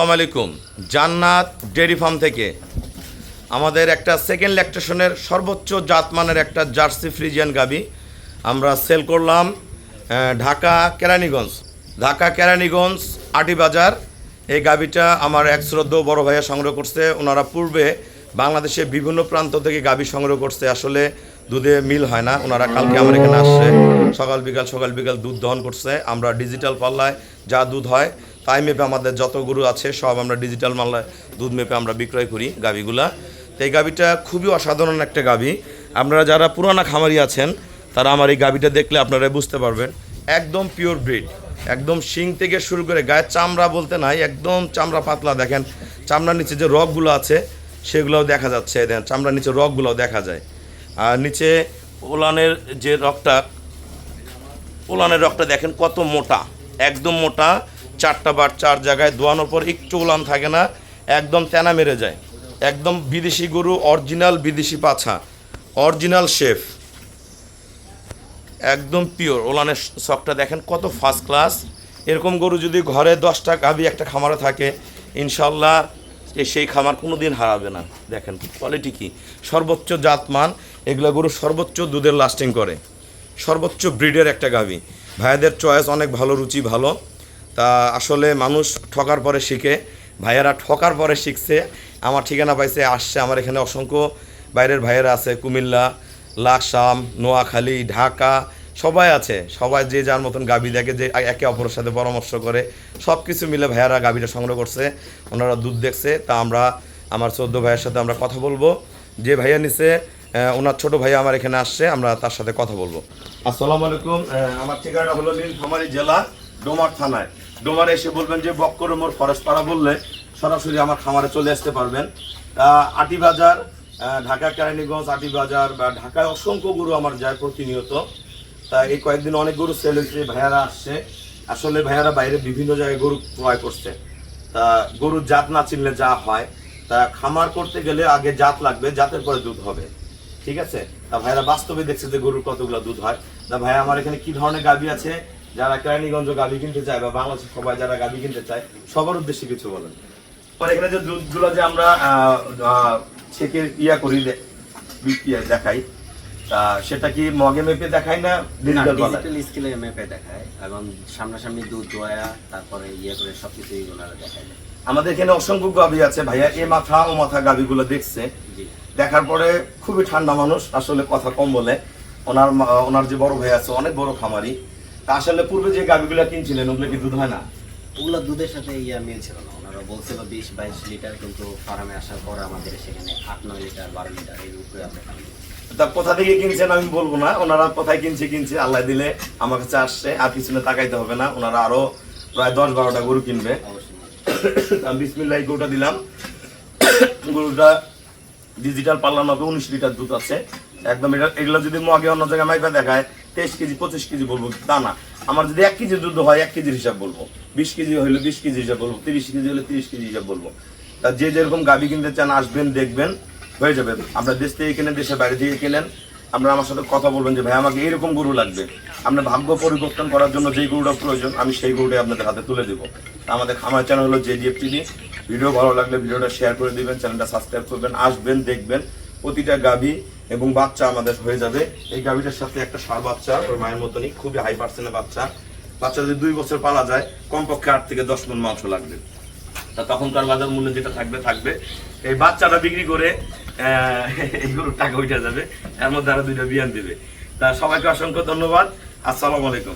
আসসালামু আলাইকুম। জান্নাত ডেয়ারি ফার্ম থেকে আমাদের একটা সেকেন্ড ল্যাকটেশনের সর্বোচ্চ জাতমানের একটা জার্সি ফ্রিজিয়ান গাভী আমরা সেল করলাম ঢাকা কেরানীগঞ্জ আটিবাজার। এই গাভীটা আমার এক শ্রদ্ধেয় বড় ভাইয়া সংগ্রহ করছে। ওনারা পূর্বে বাংলাদেশের বিভিন্ন প্রান্ত থেকে গাভী সংগ্রহ করছে। আসলে দুধে মিল হয় না। ওনারা কালকে আমার এখানে আসছে, সকাল বিকাল দুধ দহন করছে। আমরা ডিজিটাল পাল্লায় যা দুধ হয় তাই মেপে আমাদের যত গরু আছে সব আমরা ডিজিটাল মাল্লায় দুধ মেপে আমরা বিক্রয় করি গাভীগুলা। তো এই গাভীটা খুবই অসাধারণ একটা গাভী। আপনারা যারা পুরানা খামারি আছেন তারা আমার এই গাভীটা দেখলে আপনারা বুঝতে পারবেন, একদম পিওর ব্রিড। একদম শিং থেকে শুরু করে গায়ের চামড়া বলতে নাই, একদম চামড়া পাতলা। দেখেন চামড়ার নিচে যে রগগুলো আছে সেগুলোও দেখা যাচ্ছে, দেখেন চামড়ার নিচে রগগুলোও দেখা যায়। আর নিচে ওলানের যে ওলানের রগটা দেখেন কত মোটা, একদম মোটা। 4টা বার 4 জায়গায় দোয়ানোর পর একটু ওলান থাকে না, একদম তেনা মেরে যায়। একদম বিদেশি গরু, অরিজিনাল বিদেশি পাছা, অরিজিনাল শেফ, একদম পিওর। ওলানের শখটা দেখেন কত ফার্স্ট ক্লাস। এরকম গরু যদি ঘরে 10টা গাভী একটা খামারে থাকে ইনশাল্লাহ সেই খামার কোনো দিন হারাবে না। দেখেন কোয়ালিটি কি, সর্বোচ্চ জাতমান। এগুলো গরু সর্বোচ্চ দুধের লাস্টিং করে, সর্বোচ্চ ব্রিডের একটা গাভী। ভাইয়াদের চয়েস অনেক ভালো, রুচি ভালো। তা আসলে মানুষ ঠকার পরে শিখে, ভাইয়েরা ঠকার পরে শিখছে। আমার ঠিকানা পাইছে, আসছে আমার এখানে। অসংখ্য বাইরের ভাইয়েরা আছে, কুমিল্লা, লাকসাম, নোয়াখালী, ঢাকা, সবাই আছে। সবাই যে যার মতন গাভী দেখে, যে একে অপরের সাথে পরামর্শ করে, সব কিছু মিলে ভাইয়ারা গাভীটা সংগ্রহ করছে। ওনারা দুধ দেখছে। তা আমার 14 ভাইয়ের সাথে আমরা কথা বলবো। যে ভাইয়া নিছে ওনার ছোট ভাইয়া আমার এখানে আসছে, আমরা তার সাথে কথা বলবো। আসসালামু আলাইকুম। আমার ঠিকানা হলো নীলফামারী জেলা, ডোমার থানায়। ডোমারে এসে বলবেন যে বক্কর মোড় ফরেস্ট পাড়া বললে সরাসরি আমার খামারে চলে আসতে পারবেন। আটিবাজার, ঢাকা কেরানীগঞ্জ, আটিবাজার বা ঢাকায় অসংখ্য গরু আমার যায় প্রতিনিয়ত। তা এই কয়েকদিন অনেক গরু সেল হয়েছে, ভাইয়ারা আসছে। আসলে ভাইয়ারা বাইরে বিভিন্ন জায়গায় গরু ক্রয় করছে। তা গরুর জাত না চিনলে যা হয়, তা খামার করতে গেলে আগে জাত লাগবে, জাতের পরে দুধ হবে, ঠিক আছে? তা ভাইয়ারা বাস্তবে দেখছে যে গরুর কতগুলো দুধ হয়। তা ভাইয়া আমার এখানে কি ধরনের গাভী আছে, যারা কেরানীগঞ্জ গাভী কিনতে চায় বা বাংলাদেশের সবাই যারা গাভী কিনতে চায় সবার উদ্দেশ্যে কিছু বলেন। এখানে যে দুধগুলো যে আমরা ছেকে করি দেখাই, তা সেটা কি মগে মেপে দেখাই না ডিজিটাল স্কেলে মেপে দেখায়? এবং সামনাসামনি দুধ দোয়া তারপরে করে সবকিছু ওনারা দেখায়। আমাদের এখানে অসংখ্য গাভী আছে। ভাইয়া এ মাথা ও মাথা গাভীগুলো দেখছে, দেখার পরে খুবই ঠান্ডা মানুষ, আসলে কথা কম বলে। ওনার যে বড় ভাই আছে অনেক বড় খামারি। তা আসলে পূর্বে যে গাভীগুলো কিনছিলেন ওগুলো কি দুধ হয় না? ওগুলো দুধের সাথে মিল ছিল না। ওনারা বলছিল 20-22 লিটার, কিন্তু ফার্মে আসার পর আমাদের সেখানে 8-9 লিটার 12 লিটার এই উপরে আমরা। তা কোথা থেকে কিনছেন আমি বলবো না, ওনারা কোথায় কিনছে আল্লাহ দিলে আমার কাছে আসছে। আর পিছনে তাকাইতে হবে না, ওনারা আরো প্রায় 10-12টা গরু কিনবে। বিসমিল্লাহ গরুটা দিলাম। গরুটা ডিজিটাল পাল্লা মাপে 19 লিটার দুধ আছে একদম। এগুলো যদি মগে অন্য জায়গায় মাইপা দেখায় 23 কেজি 25 কেজি বলবো, তা না। আমার যদি 1 কেজি দুধ হয় 1 কেজির হিসাব বলবো, 20 কেজি হইলে 20 কেজি হিসাব বলবো, 30 কেজি হলে 30 কেজি হিসাব বলবো। তা যে যেরকম গাভী কিনতে চান আসবেন, দেখবেন, হয়ে যাবে। আমরা দেশ থেকে কেনেন, দেশের বাইরে থেকে কেনেন, আপনারা আমার সাথে কথা বলবেন যে ভাই আমাকে এরকম গরু লাগবে। আপনার ভাগ্য পরিবর্তন করার জন্য যেই গরুটা প্রয়োজন আমি সেই গরুটাই আপনাদের হাতে তুলে দেবো। আমাদের খামার চ্যানেল হলো JDF TV। ভিডিও ভালো লাগলে ভিডিওটা শেয়ার করে দিবেন, চ্যানেলটা সাবস্ক্রাইব করবেন, আসবেন, দেখবেন। প্রতিটা গাভী এবং বাচ্চা আমাদের হয়ে যাবে। এই গাভীটার সাথে একটা ষাঁড় বাচ্চা, ওর মায়ের মতনই, খুবই হাই পার্সেন্টের বাচ্চা। বাচ্চা যদি 2 বছর পালা যায় কমপক্ষে 8 থেকে 10 মণ মাংস লাগবে। তা তখনকার বাজার মূল্য যেটা থাকবে এই বাচ্চাটা বিক্রি করে এই গরুর টাকা উঠে যাবে। এর মধ্যে আরো 2টা বিয়ান দেবে। তা সবাইকে অসংখ্য ধন্যবাদ। আসসালামু আলাইকুম।